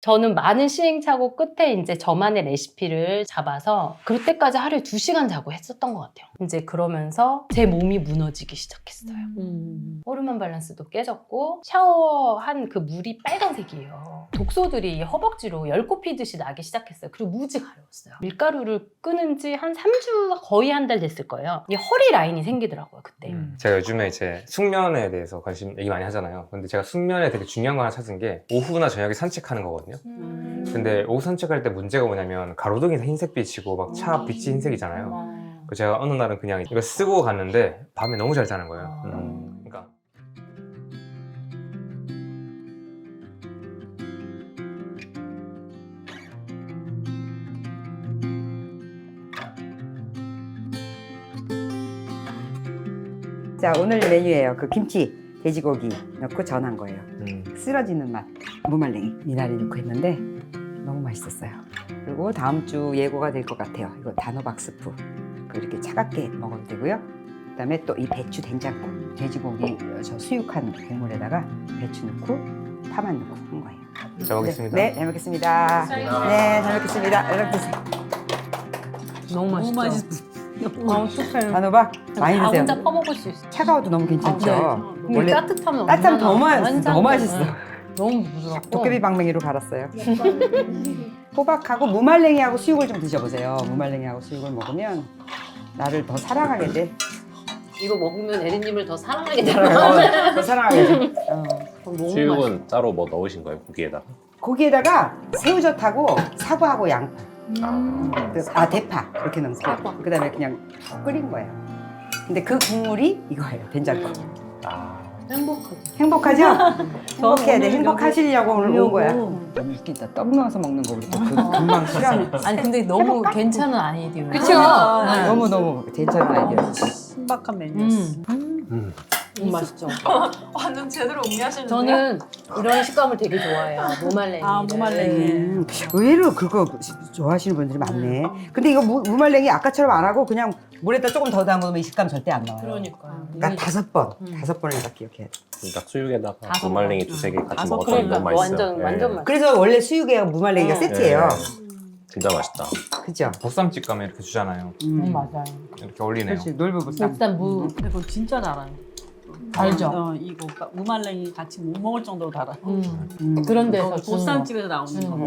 저는 많은 시행착오 끝에 이제 저만의 레시피를 잡아서 그때까지 하루에 2시간 자고 했었던 것 같아요. 이제 그러면서 제 몸이 무너지기 시작했어요. 호르몬 밸런스도 깨졌고 샤워한 그 물이 빨간색이에요. 독소들이 허벅지로 열꽃 피듯이 나기 시작했어요. 그리고 무지 가려웠어요. 밀가루를 끊은 지 한 3주 거의 한 달 됐을 거예요. 이 허리 라인이 생기더라고요 그때. 제가 요즘에 이제 숙면에 대해서 관심 얘기 많이 하잖아요. 근데 제가 숙면에 되게 중요한 거 하나 찾은 게 오후나 저녁에 산책하는 거거든요. 근데 오후 산책할 때 문제가 뭐냐면 가로등이 흰색빛이고 막 차 빛이 흰색이잖아요. 그래서 제가 어느 날은 그냥 이거 쓰고 갔는데 밤에 너무 잘 자는 거예요. 그러니까 자, 오늘 메뉴예요. 그 김치, 돼지고기 넣고 전한 거예요. 쓰러지는 맛, 무말랭이 미나리 넣고 했는데 너무 맛있었어요. 그리고 다음 주 예고가 될 것 같아요. 이거 단호박 스프. 이렇게 차갑게 먹어도 되고요. 그다음에 또 이 배추 된장국, 돼지고기 저 수육한 국물에다가 배추 넣고 파만 넣고 한 거예요. 잘 먹겠습니다. 네, 잘 먹겠습니다. 네, 잘 먹겠습니다. 이렇게 드세요. 너무 맛있죠? 어떡해. 단호박 많이 다 드세요. 혼자 퍼먹을 수 있어. 차가워도 너무 괜찮죠? 근데 원래 따뜻하면 따뜻하면 더, 완전 더 맛있어. 너무 부드럽고. 도깨비 방맹이로 갈았어요. 호박하고 무말랭이하고 수육을 좀 드셔보세요. 무말랭이하고 수육을 먹으면 나를 더 사랑하게 돼. 이거 먹으면 에리님을 더 사랑하게 되더라고요. 더 사랑하게 돼. 너무 맛있어. 수육은 따로 뭐 넣으신 거예요? 고기에다가? 고기에다가 새우젓하고 사과하고 양파, 대파 이렇게 넣으세요. 사과. 그다음에 그냥 푹 끓인 거예요. 근데 그 국물이 이거예요. 된장국. 행복하고. 행복하죠? 행복해야 돼. 오늘 행복하시려고 오늘 온 거야. 오려고. 너무 웃기다. 떡 넣어서 먹는 거 우리 또 금방 싫어하는. 아니 근데 너무 괜찮은 아이디어예요. 그쵸? 네. 너무 괜찮은 아이디어. 신박한 메뉴였어. 너무 맛있죠. 완전 제대로 음미하시는데요? 저는 이런 식감을 되게 좋아해요. 무말랭이. 아, 무말랭이. 의외로 그거 좋아하시는 분들이 많네. 근데 이거 무말랭이 아까처럼 안 하고 그냥 물에다 조금 더 담그면 이 식감 절대 안 나와요. 그러니까요. 그러니까 5번을 딱 기억해야 돼. 딱 수육에다가 다섯 무말랭이 두세 개 같이 다섯 먹었더니 그러니까 너무 맛있어요. 완전 예. 맛있어. 그래서 원래 수육에 무말랭이가 세트예요. 진짜 맛있다. 그죠? 보쌈집 가면 이렇게 주잖아요. 맞아요. 이렇게 어울리네요. 그렇지, 놀부부쌈. 일단 무 이거 진짜 달아요. 알죠? 이거 무말랭이 같이 못 먹을 정도로 달아. 그런 데서 어, 주는 보쌈집에서 나오는 거.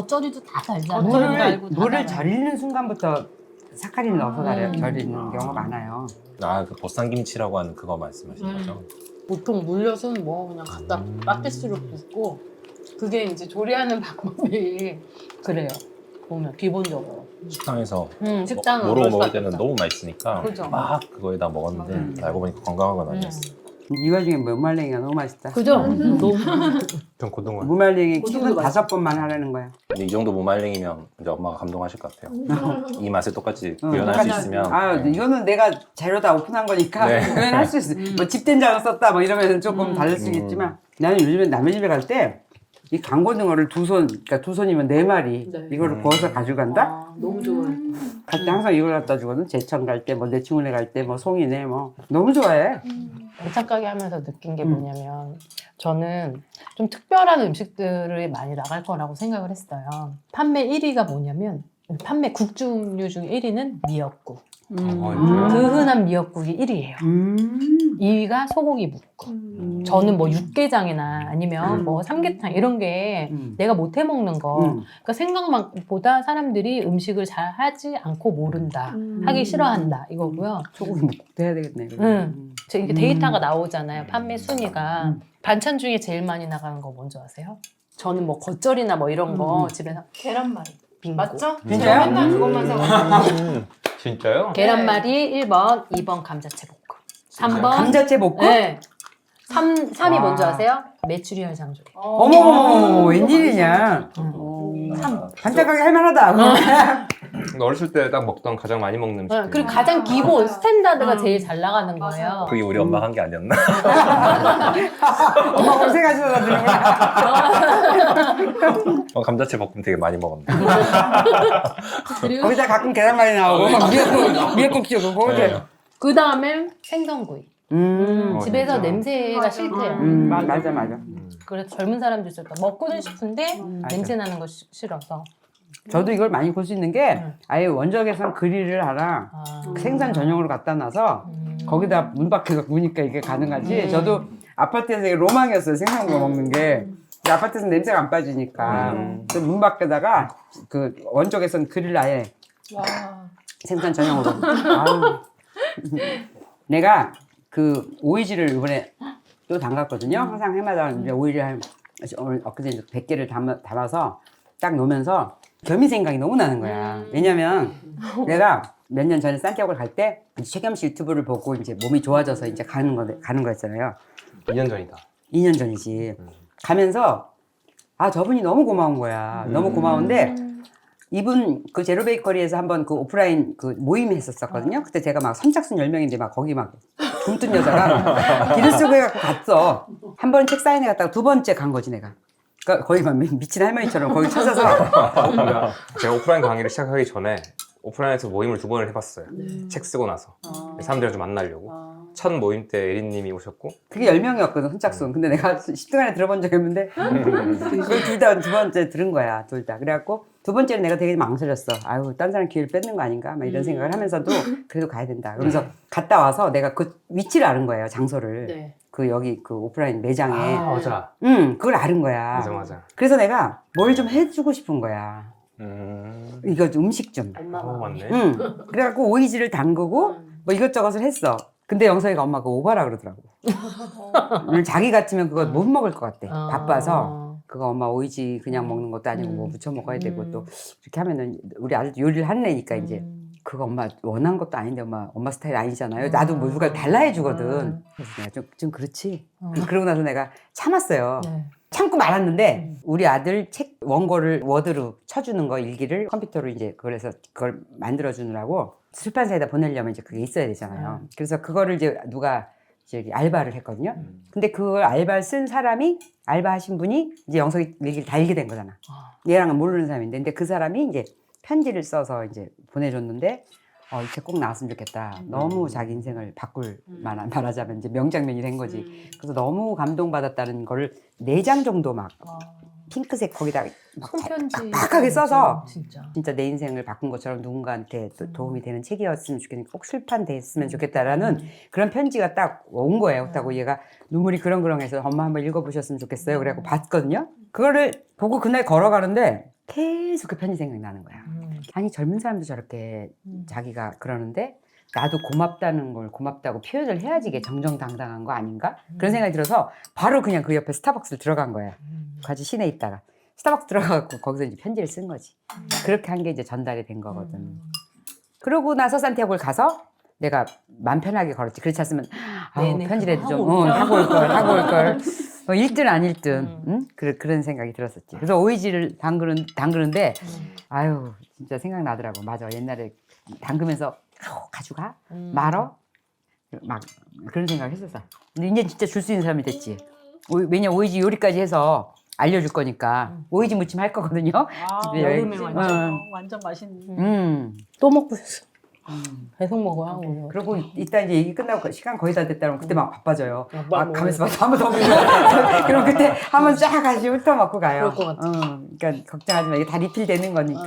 겉절이도 다 달잖아요. 겉절이 물을, 달고 다 물을 달아요. 절이는 순간부터 사카린 넣어서 절이는 경우가 많아요. 그 보쌈김치라고 하는 그거 말씀하시는 거죠? 보통 물엿은 뭐 그냥 갖다 빠켓으로 붓고 그게 이제 조리하는 방법이 그래요. 보면 기본적으로. 식당에서 식당은 모르고 그럴 먹을 수밖에 때는 없다. 너무 맛있으니까 그죠. 막 그거에다 먹었는데 알고 보니까 건강한 건 아니었어. 이 와중에 무말랭이가 너무 맛있다. 그죠? 너무 전 고등어. 무말랭이 고등어도 킥은 5번만 하라는 거야. 근데 이 정도 무말랭이면 이제 엄마가 감동하실 것 같아요. 이 맛을 똑같이 응, 구현할 수 똑같이. 있으면 아, 네. 이거는 내가 재료 다 오픈한 거니까 네. 구현할 수 있어. 뭐 집된장을 썼다 뭐 이러면 조금 다를 수 있겠지만 나는 요즘에 남의 집에 갈 때 이 강고등어를 그러니까 2손이면 4마리 네. 이거를 구워서 가져간다? 아, 너무 좋아요. 갈 때 항상 이걸 갖다 주거든. 제천 갈 때, 뭐 내친구네 갈 때, 뭐 송이네, 뭐 너무 좋아해. 반찬 가게 하면서 느낀 게 뭐냐면 저는 좀 특별한 음식들을 많이 나갈 거라고 생각을 했어요. 판매 1위가 뭐냐면 판매 국 종류 중 1위는 미역국. 진짜요? 그 흔한 미역국이 1위예요. 2위가 소고기 묵국. 저는 뭐 육개장이나 아니면 뭐 삼계탕 이런 게 내가 못 해 먹는 거. 그러니까 생각보다 사람들이 음식을 잘 하지 않고 모른다. 하기 싫어한다. 이거고요. 소고기 묵국도 해야 되겠네. 저 이게 데이터가 나오잖아요. 판매 순위가. 반찬 중에 제일 많이 나가는 거 뭔지 아세요? 저는 뭐 겉절이나 뭐 이런 거 집에서 계란말이 빙고. 맞죠? 진짜요? 맨날 그것만 사고 진짜요? 계란말이 1번, 2번 감자채 볶음. 3번 감자채 볶음? 네. 3이 와. 뭔지 아세요? 메추리알 장조림. 어머머머머, 웬일이냐. 3. 반찬 가게 할만하다. 근데 어렸을 때 딱 먹던 가장 많이 먹는 음식. 그리고 가장 기본 스탠다드가 제일 잘 나가는 거예요. 그게 우리 엄마가 한 게 아니었나? 엄마 고생하셔서 드는구나. 감자채 볶음 되게 많이 먹었는데. 그리고 거기다 가끔 계란말이 나오고 미역국 찌고 네. 그 다음에 생선구이. 집에서 진짜. 냄새가 싫대요. 맞아. 그래서 젊은 사람들 있을 때 먹고는 싶은데 맞아. 냄새 나는 거 싫어서. 저도 이걸 많이 볼 수 있는 게 아예 원적외선 그릴을 하나 아. 생산 전용으로 갖다 놔서 거기다 문 밖에서 구우니까 이게 가능하지. 저도 아파트에서 이게 로망이었어요. 생선 구워 먹는 게. 근데 아파트에서 냄새가 안 빠지니까 그래서 문 밖에다가 그 원적외선 그릴 아예 와. 생산 전용으로. 아유. 내가 그 오이지를 이번에 또 담갔거든요. 항상 해마다 이제 오이를 한 오늘 엊그제 이제 100개를 담아서 딱 놓으면서 겸이 생각이 너무 나는 거야. 왜냐면 내가 몇 년 전에 산티아고를 갈 때 최겸 씨 유튜브를 보고 이제 몸이 좋아져서 이제 가는 거였잖아요. 2년 전이다. 2년 전이지. 가면서 아 저분이 너무 고마운 거야. 너무 고마운데 이분 그 제로 베이커리에서 한번 그 오프라인 그 모임 했었거든요. 그때 제가 막 선착순 10명인데 막 거기 막 굶뜬 여자가 기를 쓰고 해갖고 갔어. 한 번 책 사인회 갔다가 두 번째 간 거지 내가. 그러니까 거의 막 미친 할머니처럼 거기 찾아서 제가 오프라인 강의를 시작하기 전에 오프라인에서 모임을 2번을 해봤어요. 책 쓰고 나서 사람들이랑 좀 만나려고. 첫 모임 때 에린님이 오셨고 그게 10명이었거든 선착순. 근데 내가 10등 안에 들어본 적이 없는데 그걸 둘 다 두 번째 들은 거야. 둘 다. 그래갖고 두 번째는 내가 되게 망설였어. 아유 딴 사람 기회를 뺏는 거 아닌가 막 이런 생각을 하면서도 그래도 가야 된다. 그러면서 갔다 와서 내가 그 위치를 아는 거예요. 장소를. 네. 그 여기 그 오프라인 매장에. 아 맞아. 그걸 아는 거야. 맞아. 그래서 내가 뭘 좀 해주고 싶은 거야. 이거 음식 좀. 엄마가. 맞네. 그래갖고 오이지를 담그고 뭐 이것저것을 했어. 근데 영석이가 엄마가 오바라 그러더라고. 자기 같으면 그거 못 먹을 것 같대. 바빠서. 그거 엄마 오이지 그냥 먹는 것도 아니고 뭐 무쳐 먹어야 되고 또 이렇게 하면은 우리 아들도 요리를 하는 애니까 이제 그거 엄마 원한 것도 아닌데 엄마 스타일 아니잖아요. 나도 뭐 누가 달라 해주거든. 그래서 내가 좀 그렇지. 그러고 나서 내가 참았어요. 네. 참고 말았는데 우리 아들 책 원고를 워드로 쳐주는 거 일기를 컴퓨터로 이제 그래서 그걸 만들어 주느라고 출판사에다 보내려면 이제 그게 있어야 되잖아요. 그래서 그거를 이제 누가 이제 알바를 했거든요. 근데 그걸 알바 쓴 사람이 알바하신 분이 이제 영석이 일기를 달게 된 거잖아. 얘랑은 모르는 사람인데 근데 그 사람이 이제 편지를 써서 이제 보내줬는데 이 책 꼭 나왔으면 좋겠다. 너무 자기 인생을 바꿀 만한 말하자면 이제 명장면이 된 거지. 그래서 너무 감동받았다는 걸 4장 정도 막 핑크색 거기다 막 손편지 빡빡하게 써서 진짜. 진짜 내 인생을 바꾼 것처럼 누군가한테 또 도움이 되는 책이었으면 좋겠는데 꼭 출판됐으면 좋겠다라는 그런 편지가 딱 온 거예요. 그렇다고 얘가 눈물이 그렁그렁해서 엄마 한번 읽어보셨으면 좋겠어요. 그래갖고 봤거든요. 그거를 보고 그날 걸어가는데 계속 그 편지 생각이 나는 거야. 아니 젊은 사람도 저렇게 자기가 그러는데 나도 고맙다고 표현을 해야지 이게 정정당당한 거 아닌가? 그런 생각이 들어서 바로 그냥 그 옆에 스타벅스를 들어간 거야. 같이 시내에 있다가 스타벅스 들어가고 거기서 이제 편지를 쓴 거지. 그렇게 한 게 이제 전달이 된 거거든. 그러고 나서 산티아고를 가서 내가 맘 편하게 걸었지. 그렇지 않으면 네네, 편지라도 그거 좀 하고 올 걸. 1등 안 1등. 응? 그런 생각이 들었었지. 그래서 오이지를 담그는데 아유 진짜 생각나더라고. 맞아. 옛날에 담그면서 가져가? 말어? 막 그런 생각을 했었어. 근데 이제 진짜 줄 수 있는 사람이 됐지. 왜냐 오이지 요리까지 해서 알려줄 거니까 오이지 무침 할 거거든요. 아, 네, 여름에 여기- 완전 맛있는. 또 먹고 싶어. 계속 먹어야 하고. 그리고 이따 이제 얘기 끝나고 시간 거의 다 됐다 그러면 그때 막 바빠져요. 막 막 가면서 막 한번 더 먹고 그럼 그때 한번 쫙 같이 훑어 먹고 가요. 그럴 것 같아. 그러니까 걱정하지 마. 이게 다 리필 되는 거니까.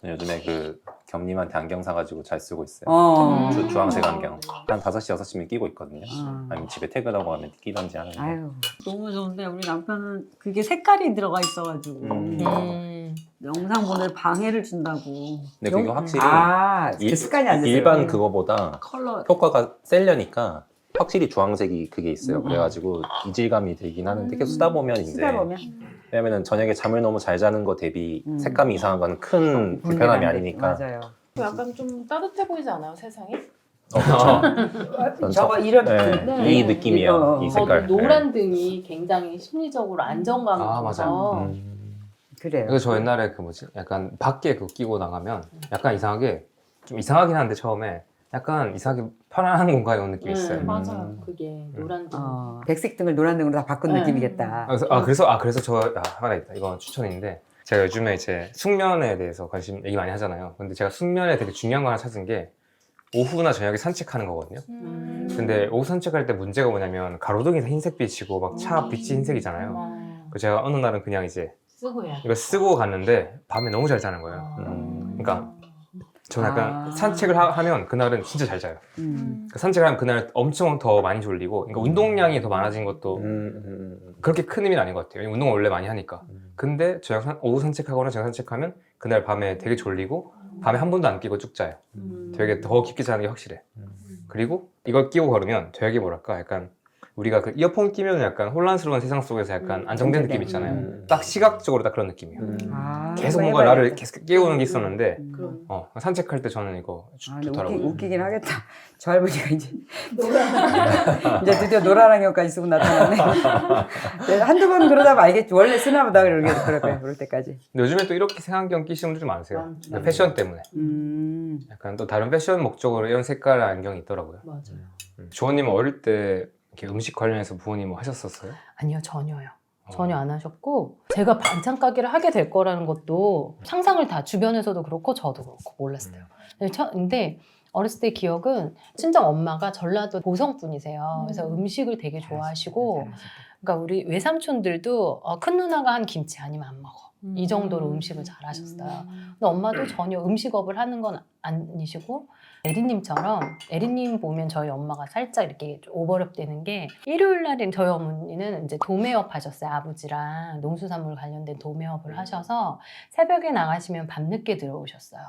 요즘에 그 겸님한테 안경 사가지고 잘 쓰고 있어요. 어. 주황색 안경. 한 5시, 6시면 끼고 있거든요. 어. 아니면 집에 퇴근하고 가면 끼던지 하는데. 아유. 너무 좋은데 우리 남편은 그게 색깔이 들어가 있어가지고 영상 보낼 방해를 준다고. 근데 그게 확실히 그 습관이 안 됐어요. 일반 그거보다 컬러. 효과가 세려니까 확실히 주황색이 그게 있어요. 그래가지고 이질감이 들긴 하는데 계속 쓰다 보면 이제 쓰다 보면 왜냐면은 저녁에 잠을 너무 잘 자는 거 대비 색감이 이상한 건 큰 불편함이 아니니까. 맞아요. 약간 좀 따뜻해 보이지 않아요, 세상이? 그렇죠. 저거 이런 네, 이 느낌이에요. 이 저 색깔. 노란 등이 굉장히 심리적으로 안정감을 아, 맞아. 줘서 그래요. 그래서 저 옛날에 그 뭐지? 약간 밖에 그거 끼고 나가면 약간 이상하게 좀 이상하긴 한데 처음에 약간 이상하게 편안한 공간에 온 느낌이 있어요. 맞아요. 그게 노란 등. 백색 등을 노란 등으로 다 바꾼 네. 느낌이겠다. 그래서 저 하나 있다. 이건 추천인데 제가 요즘에 이제 숙면에 대해서 관심 얘기 많이 하잖아요. 근데 제가 숙면에 되게 중요한 거 하나 찾은 게 오후나 저녁에 산책하는 거거든요. 근데 오후 산책할 때 문제가 뭐냐면 가로등이 다 흰색 빛이고 막 차 빛이 흰색이잖아요. 그래서 제가 어느 날은 그냥 이제 쓰고 해야 돼. 이거 쓰고 갔는데 밤에 너무 잘 자는 거예요. 그러니까 저는 약간 산책을 하면 그날은 진짜 잘 자요. 그러니까 산책을 하면 그날 엄청 더 많이 졸리고, 그러니까 운동량이 더 많아진 것도 그렇게 큰 의미는 아닌 것 같아요. 왜냐면 운동을 원래 많이 하니까. 근데 오후 산책하거나 저녁 산책하면 그날 밤에 되게 졸리고 밤에 한 번도 안 끼고 쭉 자요. 되게 더 깊게 자는 게 확실해. 그리고 이걸 끼고 걸으면 되게 뭐랄까 약간 우리가 그 이어폰 끼면 약간 혼란스러운 세상 속에서 약간 안정된 느낌 있잖아요. 딱 시각적으로 딱 그런 느낌이에요. 계속 한번 뭔가 나를 해봐야겠다. 계속 깨우는 게 있었는데 그럼 산책할 때 저는 이거 근데 좋더라고요. 웃기긴 하겠다. 저 할머니가 이제 이제 드디어 노란안경까지 쓰고 나타났네. 한두 번 그러다 말겠지. 원래 쓰나 보다 그럴 거예요. 그럴 때까지. 근데 요즘에 또 이렇게 색안경 끼시는 분들이 많으세요. 많죠. 패션 때문에. 약간 또 다른 패션 목적으로 이런 색깔 안경이 있더라고요. 맞아요. 조원님은 어릴 때 이렇게 음식 관련해서 부모님 뭐 하셨었어요? 아니요, 전혀요. 전혀 안 하셨고, 제가 반찬 가게를 하게 될 거라는 것도 상상을 다 주변에서도 그렇고 저도 그렇고 몰랐어요. 근데 어렸을 때 기억은 친정 엄마가 전라도 보성 분이세요. 그래서 음식을 되게 좋아하시고, 그러니까 우리 외삼촌들도 큰 누나가 한 김치 아니면 안 먹어. 이 정도로 음식을 잘하셨어요. 근데 엄마도 전혀 음식업을 하는 건 아니시고, 에리님처럼, 에리님 보면 저희 엄마가 살짝 이렇게 오버랩 되는 게, 일요일 날엔 저희 어머니는 이제 도매업 하셨어요. 아버지랑 농수산물 관련된 도매업을 하셔서 새벽에 나가시면 밤늦게 들어오셨어요.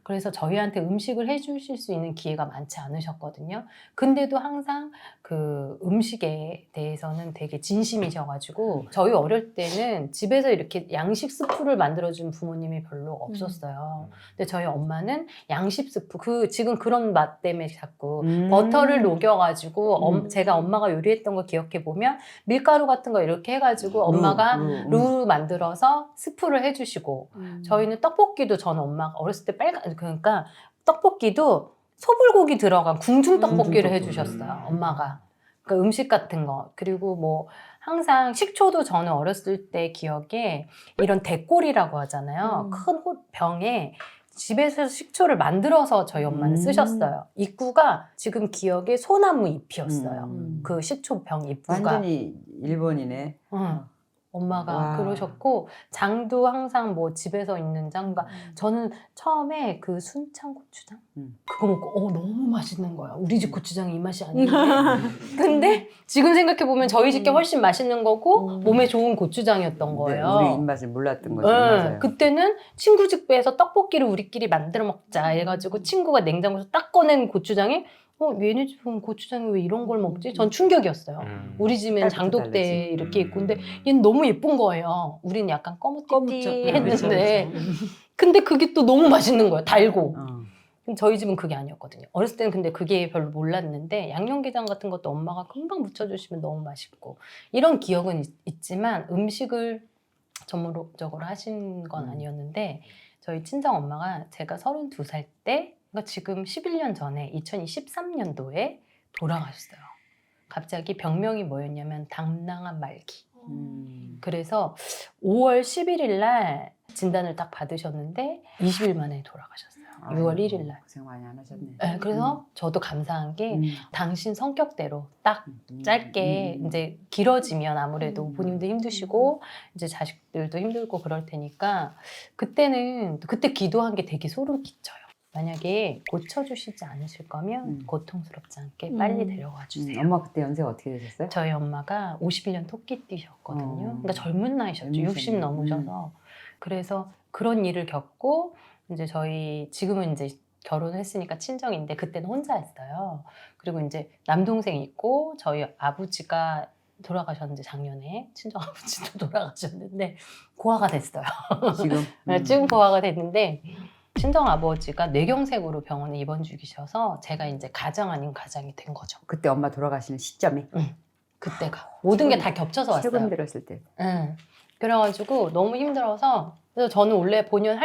그래서 저희한테 음식을 해주실 수 있는 기회가 많지 않으셨거든요. 근데도 항상 그 음식에 대해서는 되게 진심이셔가지고, 저희 어릴 때는 집에서 이렇게 양식 스프를 만들어준 부모님이 별로 없었어요. 근데 저희 엄마는 양식 스프, 지금 그런 맛 때문에 자꾸 버터를 녹여가지고 제가 엄마가 요리했던 거 기억해보면 밀가루 같은 거 이렇게 해가지고 엄마가 루 만들어서 스프를 해주시고, 저희는 떡볶이도 저는 엄마가 어렸을 때 그러니까 떡볶이도 소불고기 들어간 궁중 떡볶이를 해주셨어요. 엄마가. 그러니까 음식 같은 거. 그리고 뭐 항상 식초도 저는 어렸을 때 기억에 이런 대꼬리라고 하잖아요. 큰 병에 집에서 식초를 만들어서 저희 엄마는 쓰셨어요. 입구가 지금 기억에 소나무 잎이었어요. 그 식초병 입구가. 완전히 일본이네. 엄마가 와. 그러셨고, 장도 항상 뭐 집에서 있는 장과, 저는 처음에 그 순창 고추장 그거 먹고 너무 맛있는 거야. 우리 집 고추장이 이 맛이 아닌데. 근데 지금 생각해 보면 저희 집게 훨씬 맛있는 거고 몸에 좋은 고추장이었던 거예요. 우리 입맛을 몰랐던 거죠. 네, 맞아요. 그때는 친구 집에서 떡볶이를 우리끼리 만들어 먹자 해가지고 친구가 냉장고에서 딱 꺼낸 고추장이 얘네 집은 고추장이 왜 이런 걸 먹지? 전 충격이었어요. 우리 집엔 색깔부터 장독대 다르지. 이렇게 있고, 근데 얘는 너무 예쁜 거예요. 우리는 약간 꺼무띠띠 했는데, 근데 그게 또 너무 맛있는 거예요. 달고. 근데 저희 집은 그게 아니었거든요. 어렸을 때는 근데 그게 별로 몰랐는데, 양념게장 같은 것도 엄마가 금방 묻혀주시면 너무 맛있고, 이런 기억은 있지만 음식을 전문적으로 하신 건 아니었는데, 저희 친정 엄마가 제가 32살 때, 그러니까 지금 11년 전에 2013년도에 돌아가셨어요. 갑자기 병명이 뭐였냐면 당나간 말기. 그래서 5월 11일 날 진단을 딱 받으셨는데 20일 만에 돌아가셨어요. 6월 1일 날. 고생 많이 안 하셨네. 네, 그래서 저도 감사한 게 당신 성격대로 딱 짧게 이제 길어지면 아무래도 본인도 힘드시고 이제 자식들도 힘들고 그럴 테니까 그때 기도한 게 되게 소름 끼쳐요. 만약에 고쳐주시지 않으실 거면 고통스럽지 않게 빨리 데려가 주세요. 엄마 그때 연세가 어떻게 되셨어요? 저희 엄마가 51년 토끼띠셨거든요. 그러니까 젊은 나이셨죠. 60 넘으셔서. 그래서 그런 일을 겪고 이제 지금은 이제 결혼을 했으니까 친정인데 그때는 혼자였어요. 그리고 이제 남동생이 있고 저희 아버지가 돌아가셨는데 작년에 친정 아버지도 돌아가셨는데 고아가 됐어요. 지금? 지금 고아가 됐는데 친정 아버지가 뇌경색으로 병원에 입원 중이셔서 제가 이제 가장 아닌 가장이 된 거죠. 그때 엄마 돌아가시는 시점에? 그때가 모든 게 다 겹쳐서 왔어요. 최근 들었을 때. 그래가지고 너무 힘들어서 그래서 저는 원래 본연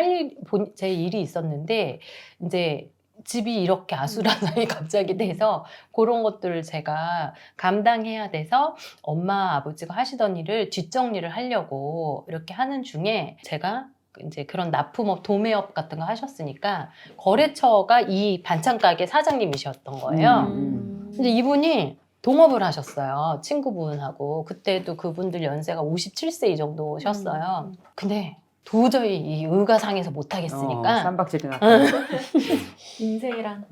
제 일이 있었는데 이제 집이 이렇게 아수라장이 갑자기 돼서 그런 것들을 제가 감당해야 돼서 엄마 아버지가 하시던 일을 뒷정리를 하려고 이렇게 하는 중에 제가 이제 그런 납품업, 도매업 같은 거 하셨으니까 거래처가 이 반찬 가게 사장님이셨던 거예요. 근데 이분이 동업을 하셨어요. 친구분하고. 그때도 그분들 연세가 57세 이 정도셨어요. 근데 도저히 이 의가상에서 못하겠으니까 쌈박질이 났다. 인생이란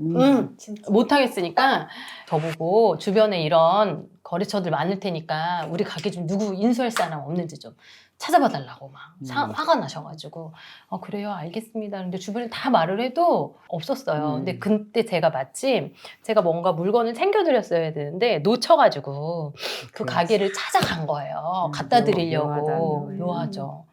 진짜 못하겠으니까 저보고 주변에 이런 거래처들 많을 테니까 우리 가게 좀 누구 인수할 사람 없는지 좀 찾아봐 달라고 막 화가 나셔가지고 그래요 알겠습니다. 근데 주변에 다 말을 해도 없었어요. 근데 그때 제가 마침 제가 뭔가 물건을 챙겨드렸어야 되는데 놓쳐가지고 그 그렇지. 가게를 찾아간 거예요. 갖다 드리려고. 묘하다. 묘하죠.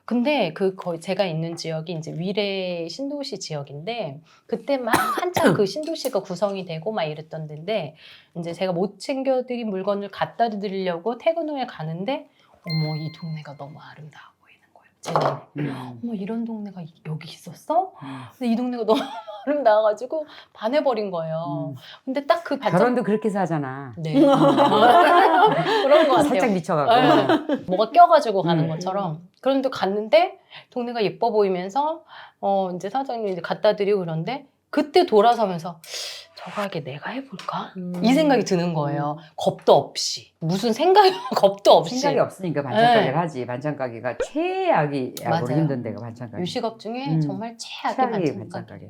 근데 거의 제가 있는 지역이 이제 위례 신도시 지역인데 그때 막 한참 그 신도시가 구성이 되고 막 이랬던 데인데 이제 제가 못 챙겨드린 물건을 갖다 드리려고 퇴근 후에 가는데 어머 이 동네가 너무 아름다워 보이는 거예요. 제가 어머 이런 동네가 여기 있었어? 근데 이 동네가 너무 아름다워가지고 반해버린 거예요. 근데 딱 그 반짝 결혼도 그렇게 해서 하잖아. 네. 그런 것 같아요. 살짝 미쳐가고. 뭐가 껴가지고 가는 것처럼. 그런데 갔는데 동네가 예뻐 보이면서 이제 사장님이 이제 갖다 드리고 그런데 그때 돌아서면서 저 가게 내가 해볼까? 이 생각이 드는 거예요. 겁도 없이. 무슨 생각이 겁도 없이. 생각이 없으니까 반찬 가게를 네. 하지. 반찬 가게가 최악이 약으로 맞아요. 힘든 데가 반찬 가게. 유식업 중에 정말 최악의 최악의 반찬 반찬 가게.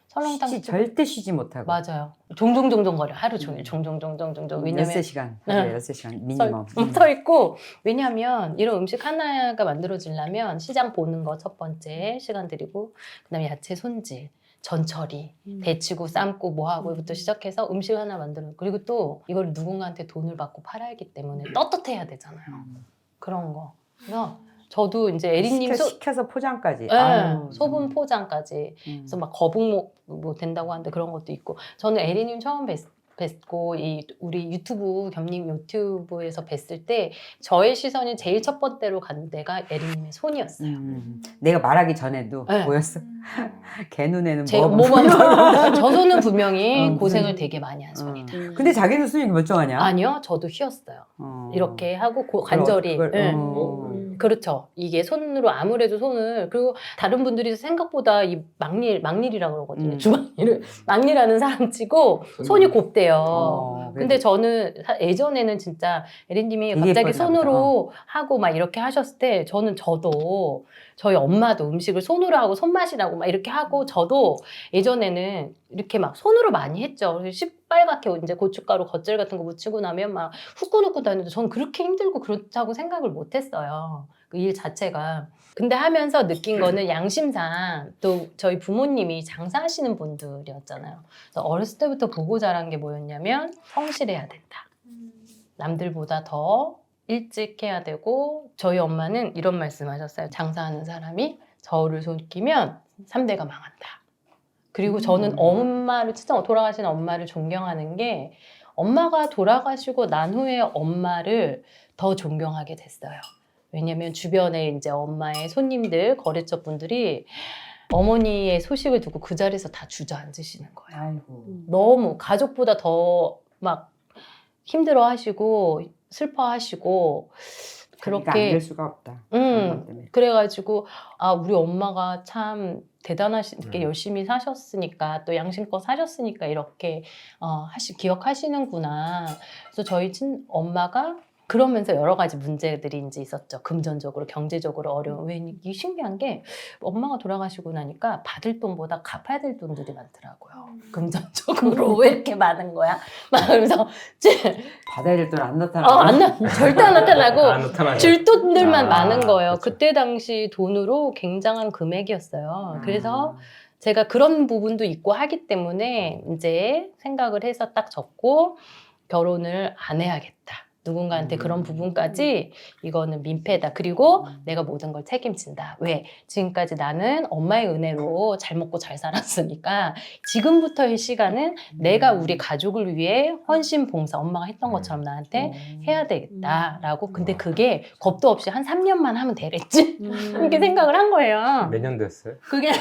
설렁탕 절대 쉬지 못하고. 맞아요. 종종거려 하루 종일 종종종종종. 왜냐면 13시간. 네. 하루에 13시간 미니멈. 서 있고 왜냐면 이런 음식 하나가 만들어지려면 시장 보는 거 첫 번째 시간 들이고 그다음에 야채 손질 전처리 데치고 삶고 뭐하고부터 시작해서 음식 하나 만들어 그리고 또 이걸 누군가한테 돈을 받고 팔아야 하기 때문에 떳떳해야 되잖아요. 그런 거. 그래서 저도 이제 에리님 시켜서 포장까지. 네, 아유, 소분 포장까지. 그래서 막 거북목 뭐 된다고 하는데 그런 것도 있고. 저는 에리님 처음 뵙고 우리 유튜브 겸님 유튜브에서 뵀을 때 저의 시선이 제일 첫 번째로 간 데가 에리님의 손이었어요. 내가 말하기 전에도 네. 보였어. 걔 눈에는 제 뭐. 몸만 저 손은 분명히 응, 고생을 되게 많이 한 손이다. 근데 자기 눈이 멀쩡하냐? 아니요, 저도 휘었어요. 어. 이렇게 하고 관절이. 그걸, 네. 그렇죠. 이게 손으로 아무래도 손을 그리고 다른 분들이 생각보다 이 막일이라고 그러거든요. 주방일을 막일하는 사람 치고 손이 곱대요. 근데 저는 예전에는 진짜 에린님이 되게 갑자기 예뻤나 손으로 하고 막 이렇게 하셨을 때 저도 저희 엄마도 음식을 손으로 하고 손맛이라고 막 이렇게 하고 저도 예전에는 이렇게 막 손으로 많이 했죠. 시뻘겋게 이제 고춧가루 겉절 같은 거 묻히고 나면 막 후끈후끈 다니는데 저는 그렇게 힘들고 그렇다고 생각을 못 했어요. 그 일 자체가. 근데 하면서 느낀 거는 양심상 또 저희 부모님이 장사하시는 분들이었잖아요. 그래서 어렸을 때부터 보고 자란 게 뭐였냐면 성실해야 된다. 남들보다 더 일찍 해야 되고 저희 엄마는 이런 말씀 하셨어요. 장사하는 사람이 저를 손기면 3대가 망한다. 그리고 저는 엄마를 진짜 돌아가신 엄마를 존경하는 게 엄마가 돌아가시고 난 후에 엄마를 더 존경하게 됐어요. 왜냐면 주변에 이제 엄마의 손님들, 거래처 분들이 어머니의 소식을 듣고 그 자리에서 다 주저앉으시는 거예요. 아이고. 너무 가족보다 더 막 힘들어 하시고 슬퍼하시고 그러니까 그렇게 안될 수가 없다. 그런 것 때문에. 그래가지고 우리 엄마가 참 대단하시게 열심히 사셨으니까 또 양심껏 사셨으니까 이렇게 기억하시는구나. 그래서 저희 엄마가 그러면서 여러 가지 문제들이 이제 있었죠. 금전적으로, 경제적으로 어려운. 왜 이게 신기한 게 엄마가 돌아가시고 나니까 받을 돈보다 갚아야 될 돈들이 많더라고요. 금전적으로 왜 이렇게 많은 거야? 막 그러면서 받아야 될 돈 안 나타나. 절대 안 나타나고 안 나타나요. 줄 돈들만 많은 거예요. 그렇죠. 그때 당시 돈으로 굉장한 금액이었어요. 그래서 제가 그런 부분도 있고 하기 때문에 이제 생각을 해서 딱 접고 결혼을 안 해야겠다. 누군가한테 그런 부분까지 이거는 민폐다. 그리고 내가 모든 걸 책임진다. 왜? 지금까지 나는 엄마의 은혜로 잘 먹고 잘 살았으니까 지금부터의 시간은 내가 우리 가족을 위해 헌신 봉사 엄마가 했던 것처럼 나한테 해야 되겠다라고. 근데 그게 겁도 없이 한 3년만 하면 되랬지. 이렇게 생각을 한 거예요. 몇 년 됐어요? 그게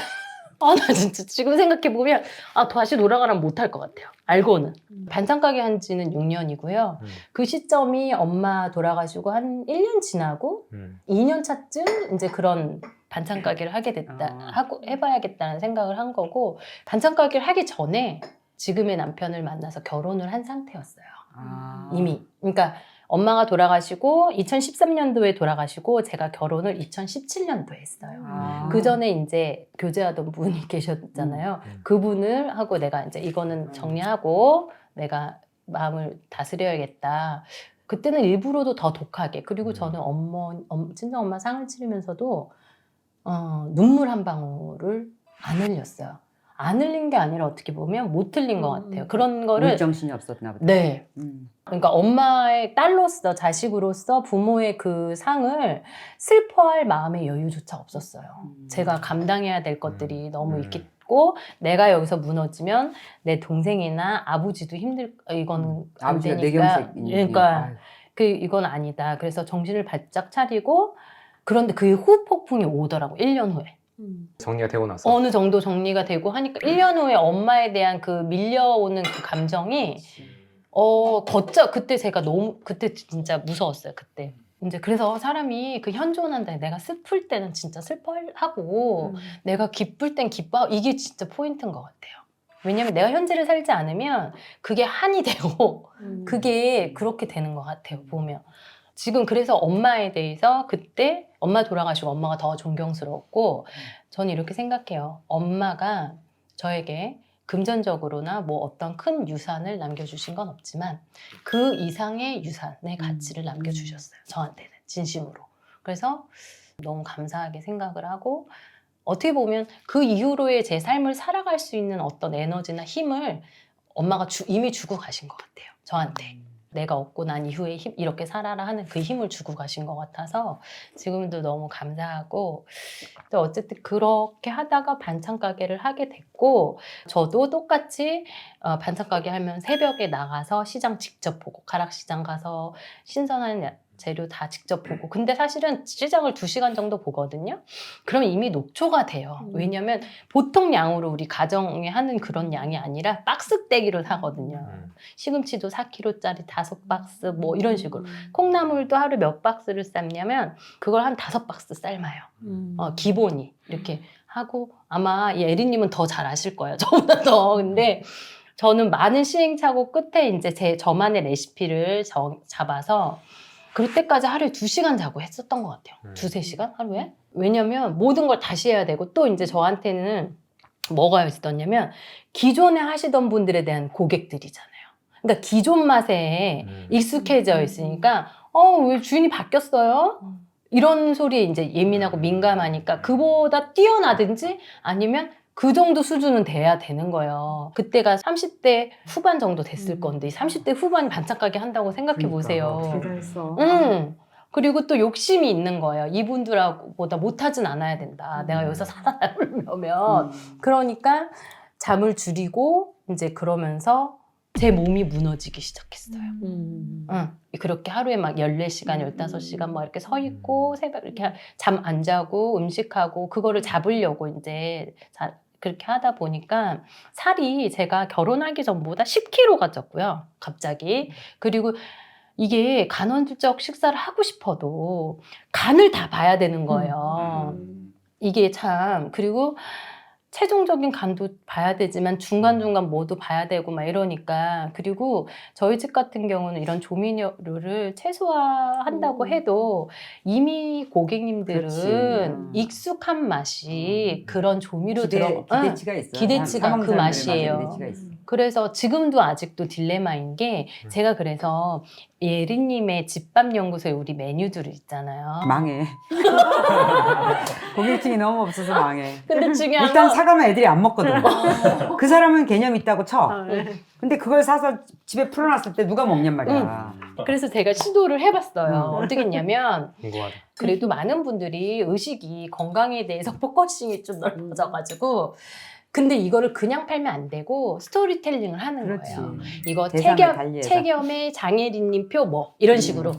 나 진짜 지금 생각해보면 다시 돌아가라면 못할 것 같아요. 알고는. 반찬 가게 한 지는 6년이고요. 그 시점이 엄마 돌아가시고 한 1년 지나고 2년 차쯤 이제 그런 반찬 가게를 하게 됐다. 하고 해봐야겠다는 생각을 한 거고 반찬 가게를 하기 전에 지금의 남편을 만나서 결혼을 한 상태였어요. 이미. 그러니까 엄마가 돌아가시고 2013년도에 돌아가시고 제가 결혼을 2017년도에 했어요. 그 전에 이제 교제하던 분이 계셨잖아요. 그분을 하고 내가 이제 이거는 정리하고 내가 마음을 다스려야겠다. 그때는 일부러도 더 독하게. 그리고 저는 친정 엄마 상을 치르면서도 눈물 한 방울을 안 흘렸어요. 안 흘린 게 아니라 어떻게 보면 못 흘린 것 같아요. 그런 거를. 정신이 없었나 보다. 네. 그러니까 엄마의 딸로서, 자식으로서 부모의 그 상을 슬퍼할 마음의 여유조차 없었어요. 제가 감당해야 될 것들이 너무 있겠고, 내가 여기서 무너지면 내 동생이나 아버지도 이건 안 아버지가 되니까. 뇌경색. 그러니까 이건 아니다. 그래서 정신을 바짝 차리고, 그런데 그 후폭풍이 오더라고, 1년 후에. 정리가 되고 나서. 어느 정도 정리가 되고 하니까 1년 후에 엄마에 대한 그 밀려오는 그 감정이 그때 제가 그때 진짜 무서웠어요. 그때 이제 그래서 사람이 그 현존한다. 내가 슬플 때는 진짜 슬퍼하고 내가 기쁠 땐 기뻐하고 이게 진짜 포인트인 것 같아요. 왜냐면 내가 현재를 살지 않으면 그게 한이 되고 그게 그렇게 되는 것 같아요. 보면 지금 그래서 엄마에 대해서 그때 엄마 돌아가시고 엄마가 더 존경스러웠고 저는 이렇게 생각해요. 엄마가 저에게 금전적으로나 뭐 어떤 큰 유산을 남겨주신 건 없지만 그 이상의 유산의 가치를 남겨주셨어요. 저한테는 진심으로. 그래서 너무 감사하게 생각을 하고 어떻게 보면 그 이후로의 제 삶을 살아갈 수 있는 어떤 에너지나 힘을 엄마가 이미 주고 가신 것 같아요. 저한테. 내가 얻고 난 이후에 이렇게 살아라 하는 그 힘을 주고 가신 것 같아서 지금도 너무 감사하고 또 어쨌든 그렇게 하다가 반찬 가게를 하게 됐고 저도 똑같이 반찬 가게 하면 새벽에 나가서 시장 직접 보고 가락시장 가서 신선한 재료 다 직접 보고 근데 사실은 시장을 2시간 정도 보거든요. 그러면 이미 녹초가 돼요. 왜냐면 보통 양으로 우리 가정에 하는 그런 양이 아니라 박스 떼기로 사거든요. 시금치도 4kg짜리 5박스 뭐 이런 식으로 콩나물도 하루 몇 박스를 삶냐면 그걸 한 5박스 삶아요. 기본이 이렇게 하고 아마 이 에리님은 더 잘 아실 거예요. 저보다 더. 근데 저는 많은 시행착오 끝에 이제 저만의 레시피를 잡아서 그럴 때까지 하루에 2시간 자고 했었던 것 같아요. 2-3시간 하루에. 왜냐면 모든 걸 다시 해야 되고 또 이제 저한테는 뭐가 있었냐면 기존에 하시던 분들에 대한 고객들이잖아요. 그러니까 기존 맛에 익숙해져 있으니까 왜 주인이 바뀌었어요? 이런 소리에 이제 예민하고 민감하니까 그보다 뛰어나든지 아니면 그 정도 수준은 돼야 되는 거예요. 그때가 30대 후반 정도 됐을 건데 30대 후반이 반찬 가게 한다고 생각해 보세요. 대단했어. 그리고 또 욕심이 있는 거예요. 이분들보다 못하진 않아야 된다. 내가 여기서 살아남으려면. 그러니까 잠을 줄이고 이제 그러면서 제 몸이 무너지기 시작했어요. 그렇게 하루에 막 14시간, 15시간 막 이렇게 서 있고 새벽 이렇게 잠 안 자고 음식하고 그거를 잡으려고 이제 그렇게 하다 보니까 살이 제가 결혼하기 전보다 10kg가 쪘고요. 갑자기. 그리고 이게 간헐적 식사를 하고 싶어도 간을 다 봐야 되는 거예요. 이게 참 그리고 최종적인 간도 봐야 되지만 중간중간 뭐도 봐야 되고 막 이러니까 그리고 저희 집 같은 경우는 이런 조미료를 최소화한다고 해도 이미 고객님들은 그렇지. 익숙한 맛이 그런 조미료 기대치가 있어요. 기대치가 사먹는 그 사람들의 맛이에요. 맛에 기대치가 있어. 그래서 지금도 아직도 딜레마인 게 제가 그래서 예리님의 집밥연구소에 우리 메뉴들을 있잖아요. 망해. 고객층이 너무 없어서 망해. 근데 중요한 일단 건 사가면 애들이 안 먹거든. 그 사람은 개념 있다고 쳐. 네. 근데 그걸 사서 집에 풀어놨을 때 누가 먹냔 말이야. 그래서 제가 시도를 해봤어요. 어떻게 했냐면 궁금하다. 그래도 많은 분들이 의식이 건강에 대해서 포커싱이 좀 넓어져가지고 근데 이거를 그냥 팔면 안 되고 스토리텔링을 하는 그렇지. 거예요. 이거 대상을 달리해서. 체겸의 장혜린님 표 뭐 이런 식으로.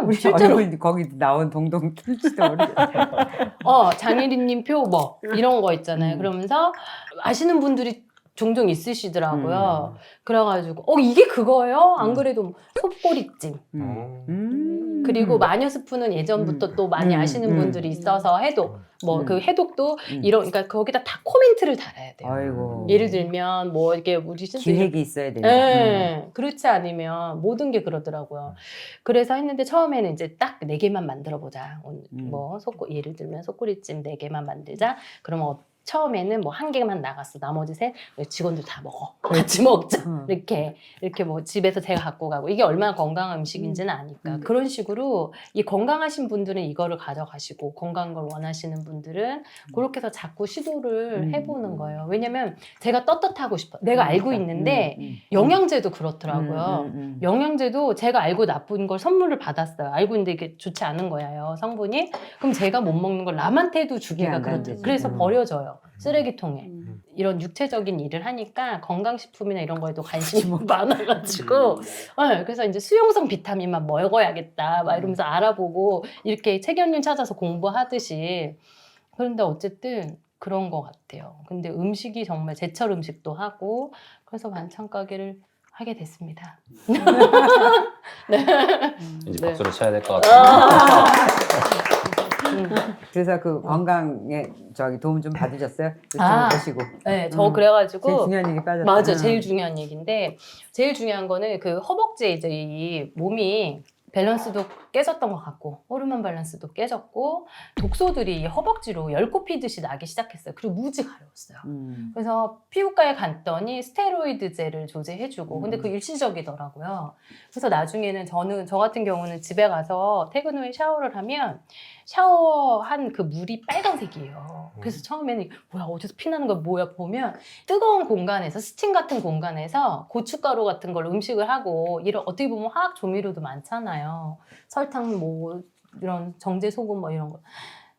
우리 실제로 얼굴 거기 나온 동동 뚫지도 모르겠어. 장혜린님 표 뭐 이런 거 있잖아요. 그러면서 아시는 분들이 종종 있으시더라고요. 그래가지고 이게 그거예요? 안 그래도 속꼬리찜. 그리고 마녀 스프는 예전부터 또 많이 아시는 분들이 있어서 해독 뭐 그 해독도 이런 그러니까 거기다 다 코멘트를 달아야 돼요. 아이고. 예를 들면 뭐 이게 우리 진짜 기획이 있어야 된다. 예, 그렇지 않으면 모든 게 그러더라고요. 그래서 했는데 처음에는 이제 딱 4개만 만들어 보자. 뭐 예를 들면 속꼬리찜 4개만 만들자. 그러면 처음에는 뭐 1개만 나갔어. 나머지 3 직원들 다 먹어. 같이 먹자. 이렇게 뭐 집에서 제가 갖고 가고 이게 얼마나 건강한 음식인지는 아니까 그런 식으로 이 건강하신 분들은 이거를 가져가시고 건강한 걸 원하시는 분들은 그렇게 해서 자꾸 시도를 해보는 거예요. 왜냐면 제가 떳떳하고 싶어. 내가 알고 있는데 영양제도 그렇더라고요. 영양제도 제가 알고 나쁜 걸 선물을 받았어요. 알고 있는데 이게 좋지 않은 거예요, 성분이. 그럼 제가 못 먹는 걸 남한테도 주기가 그렇대요. 그래서 버려져요. 쓰레기통에. 이런 육체적인 일을 하니까 건강식품이나 이런 거에도 관심이 많아가지고 그래서 이제 수용성 비타민만 먹어야겠다 막 이러면서 알아보고 이렇게 책 연륜 찾아서 공부하듯이 그런데 어쨌든 그런 것 같아요. 근데 음식이 정말 제철 음식도 하고 그래서 반찬 가게를 하게 됐습니다. 이제 박수를 쳐야 될 것 같아요. 그래서 그 건강에 도움 좀 받으셨어요? 보시고. 네, 저 그래가지고 제일 중요한 얘기 빠졌다. 맞아, 제일 중요한 얘기인데 제일 중요한 거는 그 허벅지 이제 이 몸이 밸런스도 깨졌던 것 같고 호르몬 밸런스도 깨졌고 독소들이 허벅지로 열꼽히듯이 나기 시작했어요. 그리고 무지 가려웠어요. 그래서 피부과에 갔더니 스테로이드제를 조제해주고 근데 그 일시적이더라고요. 그래서 나중에는 저 같은 경우는 집에 가서 퇴근 후에 샤워를 하면 샤워한 그 물이 빨간색이에요. 그래서 처음에는 뭐야 어디서 피나는 거야 뭐야 보면 뜨거운 공간에서 스팀 같은 공간에서 고춧가루 같은 걸 음식을 하고 이런 어떻게 보면 화학 조미료도 많잖아요. 설탕 뭐 이런 정제 소금 뭐 이런 거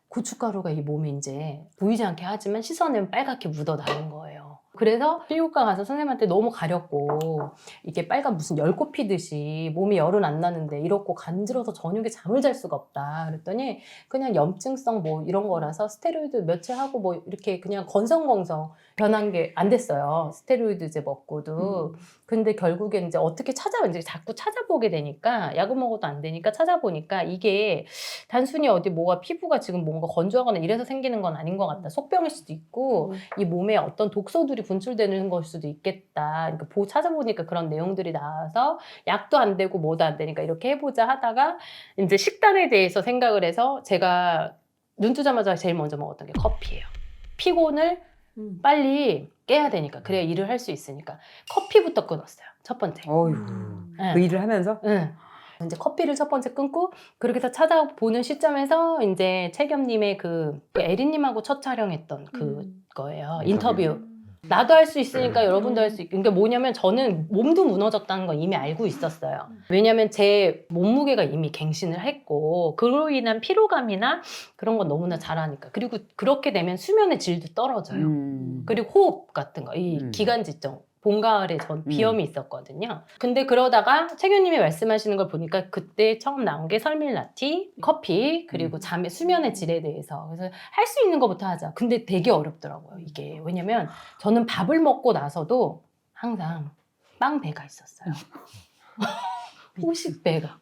고춧가루가 이 몸에 이제 보이지 않게 하지만 씻어내면 빨갛게 묻어나는 거예요. 그래서 피부과 가서 선생님한테 너무 가렵고 이게 빨간 무슨 열꽃 피듯이 몸이 열은 안 나는데 이렇고 간지러서 저녁에 잠을 잘 수가 없다. 그랬더니 그냥 염증성 뭐 이런 거라서 스테로이드 며칠 하고 뭐 이렇게 그냥 건성건성 변한 게 안 됐어요. 스테로이드제 먹고도. 근데 결국엔 이제 어떻게 이제 자꾸 찾아보게 되니까 약을 먹어도 안 되니까 찾아보니까 이게 단순히 어디 뭐가 피부가 지금 뭔가 건조하거나 이래서 생기는 건 아닌 것 같다. 속병일 수도 있고 이 몸에 어떤 독소들이 분출되는 걸 수도 있겠다. 그러니까 찾아보니까 그런 내용들이 나와서 약도 안 되고 뭐도 안 되니까 이렇게 해보자 하다가 이제 식단에 대해서 생각을 해서 제가 눈 뜨자마자 제일 먼저 먹었던 게 커피예요. 피곤을 빨리 깨야 되니까 그래야 일을 할 수 있으니까 커피부터 끊었어요. 첫 번째. 어휴. 네. 그 일을 하면서? 응. 이제 커피를 첫 번째 끊고 그렇게 해서 찾아보는 시점에서 이제 채겸님의 그 에리님하고 첫 촬영했던 그거예요. 인터뷰. 나도 할 수 있으니까 여러분도 할 수 있고. 그러니까 뭐냐면 저는 몸도 무너졌다는 건 이미 알고 있었어요. 왜냐면 제 몸무게가 이미 갱신을 했고 그로 인한 피로감이나 그런 건 너무나 잘 아니까. 그리고 그렇게 되면 수면의 질도 떨어져요. 그리고 호흡 같은 거, 이 기관지증. 봄, 가을에 전 비염이 있었거든요. 근데 그러다가 채규님이 말씀하시는 걸 보니까 그때 처음 나온 게 설밀라티, 커피, 그리고 수면의 질에 대해서. 그래서 할 수 있는 것부터 하자. 근데 되게 어렵더라고요, 이게. 왜냐면 저는 밥을 먹고 나서도 항상 빵 배가 있었어요. 후식 배가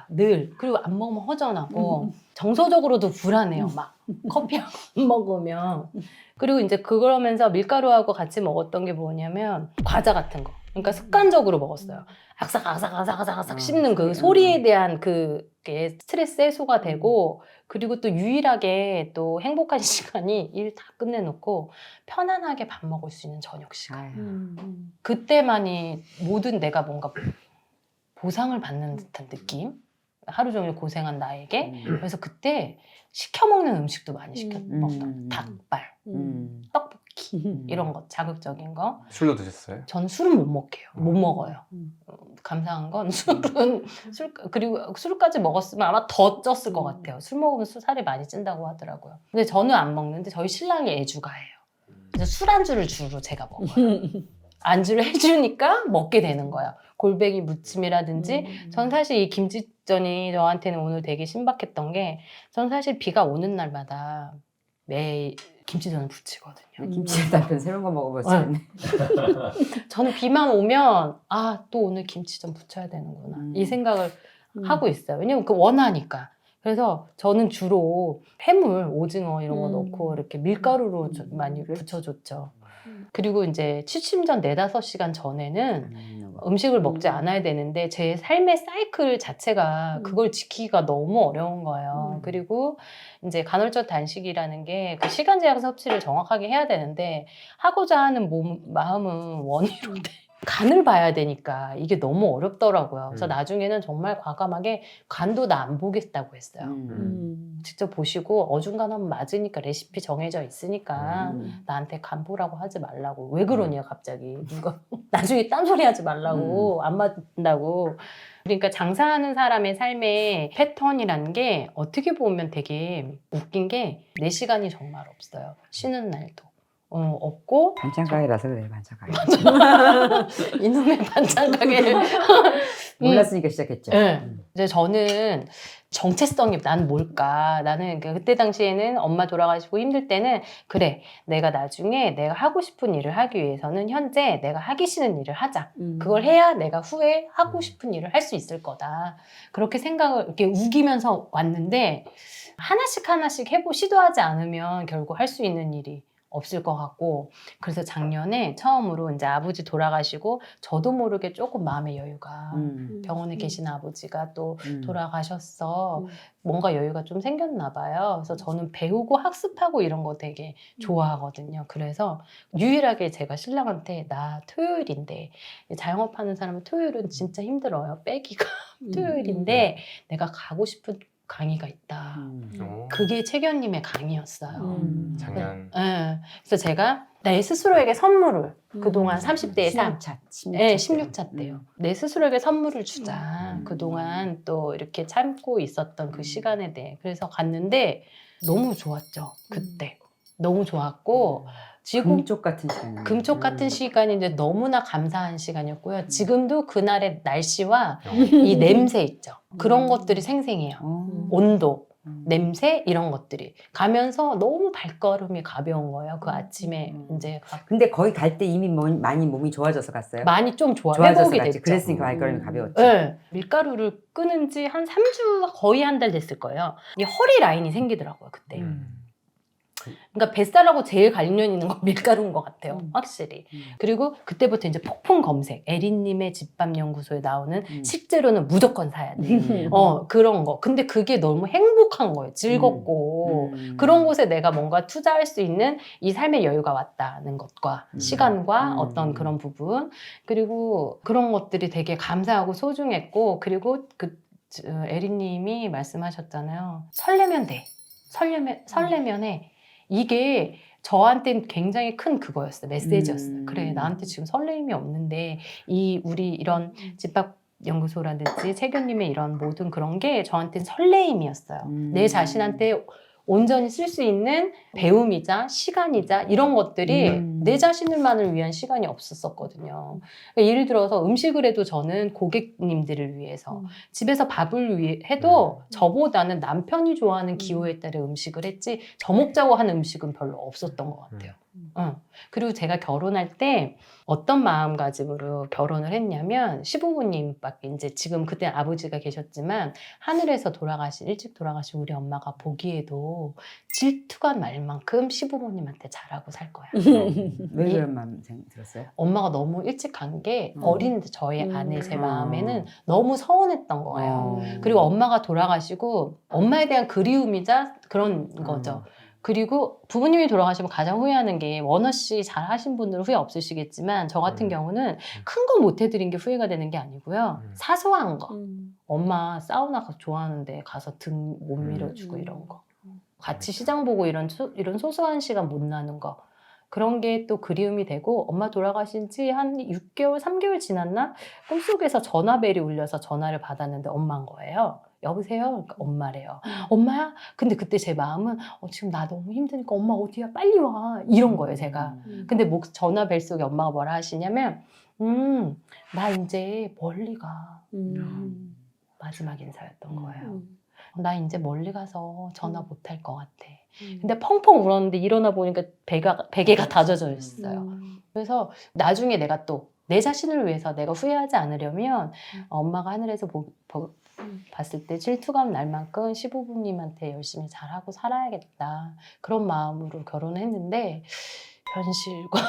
늘. 그리고 안 먹으면 허전하고 정서적으로도 불안해요. 막 커피 안 먹으면. 그리고 이제 그러면서 밀가루하고 같이 먹었던 게 뭐냐면 과자 같은 거. 그러니까 습관적으로 먹었어요. 아삭아삭 씹는 그 소리에 대한 그게 스트레스 해소가 되고 그리고 또 유일하게 또 행복한 시간이 일 다 끝내놓고 편안하게 밥 먹을 수 있는 저녁 시간. 그때만이 모든 내가 뭔가 보상을 받는 듯한 느낌? 하루 종일 고생한 나에게. 그래서 그때 시켜 먹는 음식도 많이 시켜 먹던 닭발, 떡볶이 이런 거 자극적인 거. 술도 드셨어요? 저는 술은 못 먹어요. 감사한 건 그리고 술까지 먹었으면 아마 더 쪘을 것 같아요. 술 먹으면 살이 많이 찐다고 하더라고요. 근데 저는 안 먹는데 저희 신랑이 애주가예요. 그래서 술안주를 주로 제가 먹어요. 안주를 해주니까 먹게 되는 거야. 골뱅이 무침이라든지. 전 사실 이 김치전이 저한테는 오늘 되게 신박했던 게 전 사실 비가 오는 날마다 매일 김치전을 부치거든요. 김치 남편 새로운 거 먹어봤었네. 저는 비만 오면 또 오늘 김치전 부쳐야 되는구나. 이 생각을 하고 있어요. 왜냐면 그 원하니까. 그래서 저는 주로 해물, 오징어 이런 거 넣고 이렇게 밀가루로 많이 부쳐줬죠. 그리고 이제 취침 전 4-5시간 전에는 음식을 먹지 않아야 되는데 제 삶의 사이클 자체가 그걸 지키기가 너무 어려운 거예요. 그리고 이제 간헐적 단식이라는 게 그 시간 제약 섭취를 정확하게 해야 되는데 하고자 하는 마음은 원의로 돼. 간을 봐야 되니까 이게 너무 어렵더라고요. 그래서 나중에는 정말 과감하게 간도 나 안 보겠다고 했어요. 직접 보시고 어중간하면 맞으니까 레시피 정해져 있으니까 나한테 간 보라고 하지 말라고. 왜 그러냐 갑자기. 누가 나중에 딴소리 하지 말라고. 안 맞는다고. 그러니까 장사하는 사람의 삶의 패턴이라는 게 어떻게 보면 되게 웃긴 게 4시간이 정말 없어요. 쉬는 날도. 없고 반찬 가게라서 그래, 반찬 가게. 이놈의 반찬 가게를 몰랐으니까 시작했죠. 네. 이제 저는 정체성이 난 뭘까? 나는 그때 당시에는 엄마 돌아가시고 힘들 때는 그래 내가 나중에 내가 하고 싶은 일을 하기 위해서는 현재 내가 하기 싫은 일을 하자. 그걸 해야 내가 후에 하고 싶은 일을 할 수 있을 거다. 그렇게 생각을 이렇게 우기면서 왔는데 하나씩 시도하지 않으면 결국 할 수 있는 일이 없을 것 같고 그래서 작년에 처음으로 이제 아버지 돌아가시고 저도 모르게 조금 마음의 여유가 병원에 계신 아버지가 또 돌아가셨어 뭔가 여유가 좀 생겼나 봐요. 그래서 저는 배우고 학습하고 이런 거 되게 좋아하거든요. 그래서 유일하게 제가 신랑한테 나 토요일인데 자영업하는 사람은 토요일은 진짜 힘들어요. 빼기가 토요일인데 내가 가고 싶은 강의가 있다. 그게 최견님의 강의였어요. 작년. 네. 그래서 제가 내 스스로에게 선물을 그동안 30대의 삶, 16차 때요. 내 스스로에게 선물을 주자. 그동안 또 이렇게 참고 있었던 그 시간에 대해. 그래서 갔는데 너무 좋았죠. 그때. 너무 좋았고 지금 금쪽 같은 시간. 금쪽 같은 시간인데 너무나 감사한 시간이었고요. 지금도 그날의 날씨와 이 냄새 있죠. 그런 것들이 생생해요. 온도, 냄새 이런 것들이 가면서 너무 발걸음이 가벼운 거예요. 그 아침에 이제 근데 거기 갈 때 이미 많이 몸이 좋아져서 갔어요? 많이 좀 좋아져서 회복이 갔지. 됐죠. 그랬으니까 발걸음이 가벼웠지. 네. 밀가루를 끊은 지 한 3주 거의 한 달 됐을 거예요. 이 허리 라인이 생기더라고요 그때. 그러니까 뱃살하고 제일 관련 있는 건 밀가루인 것 같아요. 확실히. 그리고 그때부터 이제 폭풍 검색. 에린님의 집밥연구소에 나오는 식재료는 무조건 사야 돼. 그런 거. 근데 그게 너무 행복한 거예요. 즐겁고. 그런 곳에 내가 뭔가 투자할 수 있는 이 삶의 여유가 왔다는 것과 시간과 어떤 그런 부분. 그리고 그런 것들이 되게 감사하고 소중했고. 그리고 에린님이 말씀하셨잖아요. 설레면 돼. 설레면 해. 이게 저한테는 굉장히 큰 그거였어요. 메시지였어요. 그래, 나한테 지금 설레임이 없는데 우리 이런 집밥 연구소라든지 최견님의 이런 모든 그런 게 저한테는 설레임이었어요. 내 자신한테 온전히 쓸 수 있는 배움이자 시간이자 이런 것들이 내 자신을만을 위한 시간이 없었거든요. 그러니까 예를 들어서 음식을 해도 저는 고객님들을 위해서 집에서 밥을 해도 저보다는 남편이 좋아하는 기호에 따라 음식을 했지 저 먹자고 하는 음식은 별로 없었던 것 같아요. 그리고 제가 결혼할 때 어떤 마음가짐으로 결혼을 했냐면 시부모님밖에 이제 지금 그때 아버지가 계셨지만 하늘에서 일찍 돌아가신 우리 엄마가 보기에도 질투가 날 만큼 시부모님한테 잘하고 살 거야. 왜 그런 마음 들었어요? 엄마가 너무 일찍 간 게 어린 저의 아내 제 마음에는 너무 서운했던 거예요. 그리고 엄마가 돌아가시고 엄마에 대한 그리움이자 그런 거죠. 그리고 부모님이 돌아가시면 가장 후회하는 게 원어 씨 잘 하신 분들은 후회 없으시겠지만 저 같은 경우는 큰 거 못 해드린 게 후회가 되는 게 아니고요. 사소한 거. 엄마 사우나 좋아하는데 가서 등 못 밀어주고 이런 거. 같이 시장 보고 이런 소소한 시간 못 나는 거. 그런 게 또 그리움이 되고 엄마 돌아가신 지 한 6개월, 3개월 지났나? 꿈속에서 전화벨이 울려서 전화를 받았는데 엄마인 거예요. 여보세요? 그러니까 엄마래요. 엄마야? 근데 그때 제 마음은 지금 나 너무 힘드니까 엄마 어디야? 빨리 와. 이런 거예요, 제가. 근데 전화 벨 속에 엄마가 뭐라 하시냐면 나 이제 멀리 가. 마지막 인사였던 거예요. 나 이제 멀리 가서 전화 못 할 것 같아. 근데 펑펑 울었는데 일어나 보니까 베개가 다져져 있어요. 그래서 나중에 내가 또 내 자신을 위해서 내가 후회하지 않으려면 엄마가 하늘에서 봤을 때 질투감 날 만큼 시부모님한테 열심히 잘하고 살아야겠다. 그런 마음으로 결혼을 했는데 현실과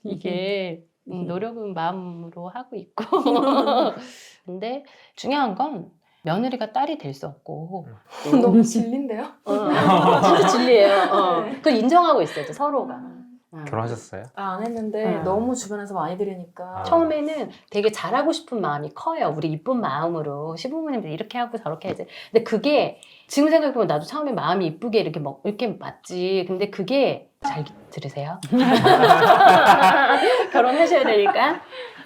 이게 노력은 마음으로 하고 있고 근데 중요한 건 며느리가 딸이 될 수 없고 너무 진린데요? 진짜 진리예요. 그걸 인정하고 있어요 서로가. 결혼하셨어요? 안 했는데 응. 너무 주변에서 많이 들으니까 처음에는 되게 잘하고 싶은 마음이 커요. 우리 이쁜 마음으로 시부모님들 이렇게 하고 저렇게 해야지. 근데 그게 지금 생각해보면 나도 처음에 마음이 이쁘게 이렇게 맞지. 근데 그게 잘 들으세요. 결혼하셔야 되니까.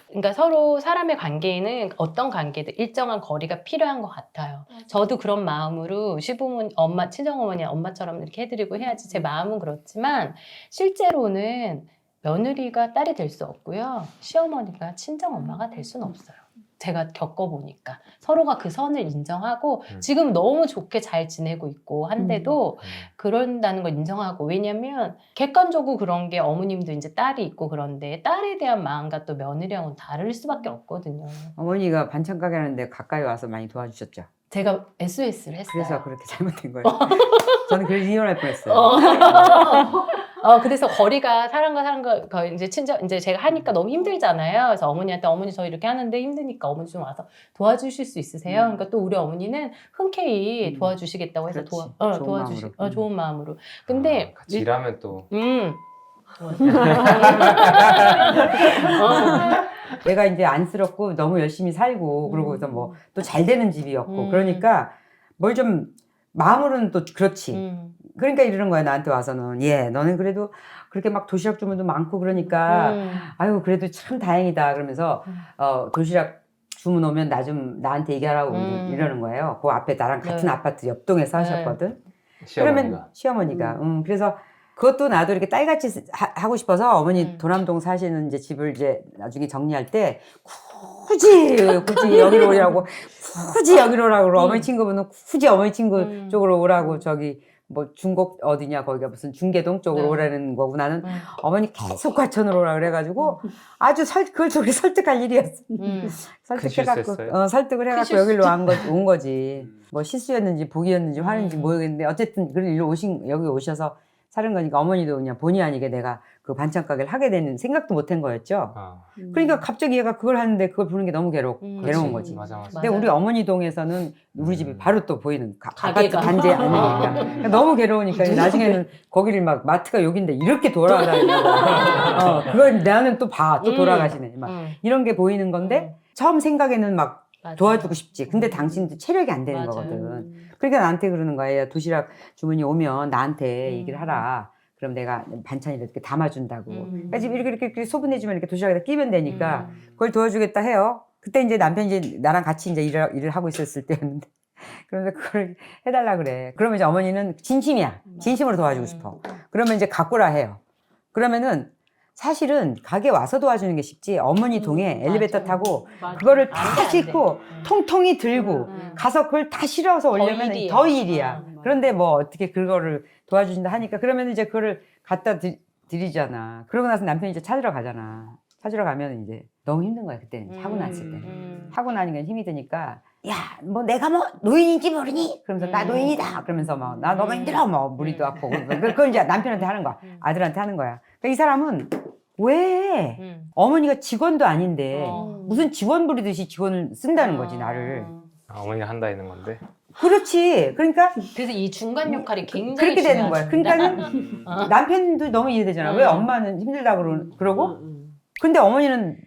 그러니까 서로 사람의 관계에는 어떤 관계든 일정한 거리가 필요한 것 같아요. 저도 그런 마음으로 시부모님, 엄마, 친정어머니, 엄마처럼 이렇게 해드리고 해야지 제 마음은 그렇지만 실제로는 며느리가 딸이 될 수 없고요. 시어머니가 친정엄마가 될 수는 없어요. 제가 겪어보니까 서로가 그 선을 인정하고 지금 너무 좋게 잘 지내고 있고 한데도 그런다는 걸 인정하고 왜냐면 객관적으로 그런 게 어머님도 이제 딸이 있고 그런데 딸에 대한 마음과 또 며느리하고는 다를 수밖에 없거든요. 어머니가 반찬 가게 하는데 가까이 와서 많이 도와주셨죠. 제가 SOS를 했어요. 그래서 그렇게 잘못된 거예요. 저는 그래서 이혼할 뻔했어요. 그래서 거리가 사람과 이제 친정 이제 제가 하니까 너무 힘들잖아요. 그래서 어머니한테 어머니 저 이렇게 하는데 힘드니까 어머니 좀 와서 도와주실 수 있으세요? 그러니까 또 우리 어머니는 흔쾌히 도와주시겠다고 해서 그렇지. 도와주시 마음으로. 좋은 마음으로. 근데 같이 일하면 또 내가 이제 안쓰럽고 너무 열심히 살고 그러고서 뭐 또 잘 되는 집이었고 그러니까 뭘 좀 마음으로는 또 그렇지. 그러니까 이러는 거야 나한테 와서는. 예, 너는 그래도 그렇게 막 도시락 주문도 많고 그러니까 아유 그래도 참 다행이다 그러면서 도시락 주문 오면 나한테 얘기하라고 이러는 거예요. 그 앞에 나랑 같은 네. 아파트 옆동에서 네. 하셨거든. 시어머니가. 그러면 시어머니가 그래서 그것도 나도 이렇게 딸같이 하고 싶어서 어머니 도남동 사시는 이제 집을 이제 나중에 정리할 때 굳이 여기로 오라고 굳이 여기로 오라고 그러고 어머니 친구분은 굳이 어머니 친구 쪽으로 오라고 저기 뭐 중곡 어디냐 거기가 무슨 중계동 쪽으로 네. 오라는 거고 나는 어머니 계속 과천으로 오라 그래가지고 아주 그걸 우리 설득할 일이었어. 설득해갖고 실수했어요? 설득을 해갖고 여기로 온 거지. 뭐 실수였는지 복이었는지 화는지 모르겠는데 어쨌든 그런 일로 여기 오셔서 사는 거니까 어머니도 그냥 본의 아니게 내가 그 반찬 가게를 하게 되는 생각도 못 한 거였죠. 그러니까 갑자기 얘가 그걸 하는데 그걸 보는 게 너무 괴로운 그치. 거지. 맞아. 근데 우리 어머니 동에서는 우리 집이 바로 또 보이는 아파트 가게가. 단지 아니니까 그러니까 너무 괴로우니까 나중에는 거기를 막 마트가 여긴데 이렇게 돌아다니는 거야. 그걸 나는 또 봐. 또 돌아가시네. 막 이런 게 보이는 건데 처음 생각에는 막 맞아. 도와주고 싶지. 근데 당신도 체력이 안 되는 맞아요. 거거든. 그러니까 나한테 그러는 거예요. 도시락 주문이 오면 나한테 얘기를 하라. 그럼 내가 반찬을 이렇게 담아준다고. 그러니까 지금 이렇게 소분해주면 이렇게 도시락에다 끼면 되니까 그걸 도와주겠다 해요. 그때 이제 남편이 이제 나랑 같이 이제 일을 하고 있었을 때였는데. 그러면서 그걸 해달라 그래. 그러면 이제 어머니는 진심이야. 진심으로 도와주고 싶어. 그러면 이제 갖고라 해요. 그러면은 사실은 가게 와서 도와주는 게 쉽지. 어머니 동에 엘리베이터 맞아. 타고 맞아. 그거를 다 안 돼, 안 돼. 싣고 통통이 들고 가서 그걸 다 실어서 올려면 일이야. 더 일이야. 맞아. 그런데 뭐 어떻게 그거를 도와주신다 하니까 그러면 이제 그거를 갖다 드리잖아. 그러고 나서 남편이 이제 찾으러 가잖아. 찾으러 가면 이제 너무 힘든 거야 그때는 하고 났을 때는. 하고 나니까 힘이 드니까 야 뭐 내가 뭐 노인인지 모르니? 그러면서 나 노인이다. 그러면서 막 나 너무 힘들어 뭐 무리도 아프고 그걸 이제 남편한테 하는 거야. 아들한테 하는 거야. 그러니까 이 사람은 왜 어머니가 직원도 아닌데 무슨 직원 부리듯이 직원을 쓴다는 거지 나를. 어머니가 한다 있는 건데. 그렇지. 그러니까 그래서 이 중간 역할이 굉장히 그렇게 되는 거야. 중요하다. 그러니까는 남편도 너무 이해되잖아. 왜 엄마는 힘들다 그러고 근데 어머니는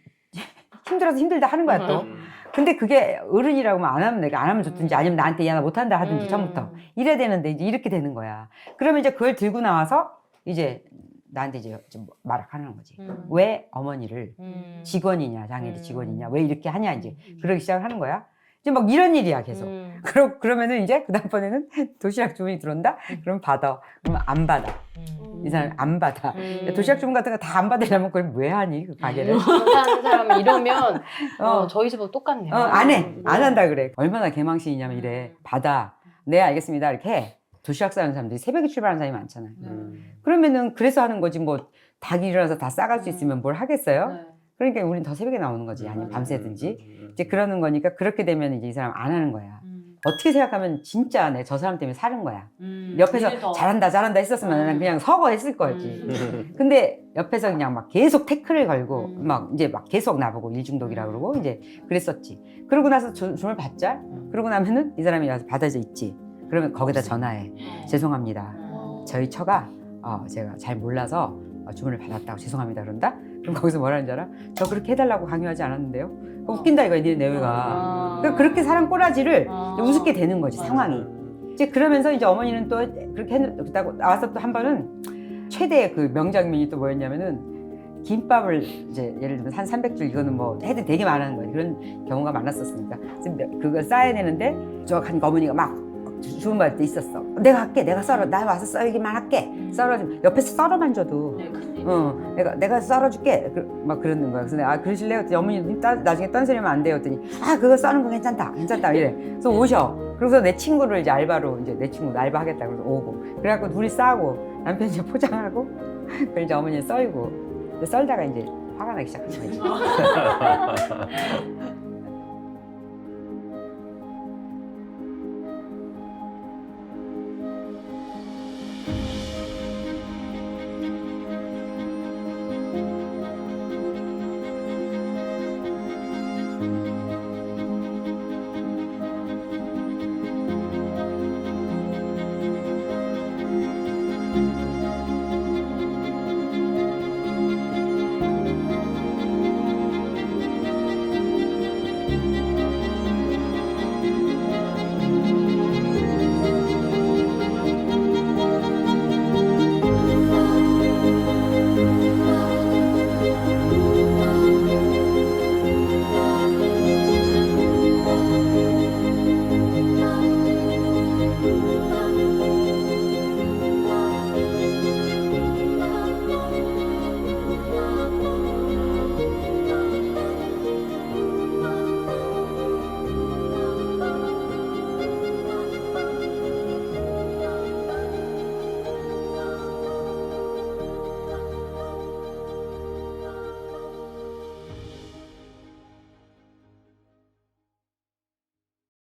힘들어서 힘들다 하는 거야 또. 근데 그게 어른이라고 하면 안 하면 내가 안 하면 좋든지 아니면 나한테 야 나 못한다 하든지 처음부터 이래야 되는데 이제 이렇게 되는 거야. 그러면 이제 그걸 들고 나와서 이제 나한테 이제 좀 말을 하는 거지. 왜 어머니를 직원이냐 장애도 직원이냐 왜 이렇게 하냐 이제 그러기 시작하는 거야. 이제 막 이런 일이야 계속. 그러면은 이제 그 다음번에는 도시락 주문이 들어온다. 그럼 받아. 그러면 안 받아. 이 사람 안 받아. 도시락 주문 같은 거 다 안 받으려면 그걸 왜 하니 그 가게를? 하는 사람이 이러면 저희 집하고 똑같네요. 안 해. 안 한다 그래. 얼마나 개망신이냐면 이래. 받아. 네 알겠습니다. 이렇게 해. 도시락 싸는 사람들이 새벽에 출발하는 사람이 많잖아요. 그러면은 그래서 하는 거지 뭐 닭이 일어나서 다 싸갈 수 있으면 뭘 하겠어요? 그러니까 우린 더 새벽에 나오는 거지. 아니면 밤새든지. 이제 그러는 거니까 그렇게 되면 이제 이 사람 안 하는 거야. 어떻게 생각하면 진짜 내 저 사람 때문에 사는 거야. 옆에서 잘한다 잘했었으면 나는 그냥 서거했을 거지. 근데 옆에서 그냥 막 계속 태클을 걸고 막 이제 막 계속 나보고 일중독이라 그러고 이제 그랬었지. 그러고 나서 주문을 받자. 그러고 나면은 이 사람이 와서 받아져 있지. 그러면 거기다 전화해. 죄송합니다. 저희 처가 제가 잘 몰라서 주문을 받았다고 죄송합니다 그런다? 그럼 거기서 뭐라는 줄 알아? 저 그렇게 해달라고 강요하지 않았는데요? 웃긴다 이거야 니네 내외가. 그러니까 그렇게 사람 꼬라지를 우습게 되는 거지 상황이. 이제 그러면서 이제 어머니는 또 그렇게 했다고 나와서 또 한 번은 최대의 그 명장면이 또 뭐였냐면은 김밥을 이제 예를 들면 한 300줄 이거는 뭐 해도 되게 많은 거예요. 그런 경우가 많았었으니까. 그래서 그걸 싸야 되는데 저 한 어머니가 막 주문받을 때 있었어. 내가 할게. 내가 썰어. 나 와서 썰기만 할게. 썰어주면 옆에서 썰어만 줘도 내가 썰어줄게. 막 그러는 거야. 그래서 내가 그러실래요? 그랬더니 어머니 나중에 딴소리하면 안 돼요. 했더니 그거 써는 거 괜찮다 이래. 그래서 오셔. 그래서 내 친구를 이제 알바로 이제 내 친구 알바 하겠다 그래서 오고. 그래갖고 둘이 싸고 남편이 이제 포장하고 그걸 이제 어머니 썰고 썰다가 이제 화가 나기 시작한 거지.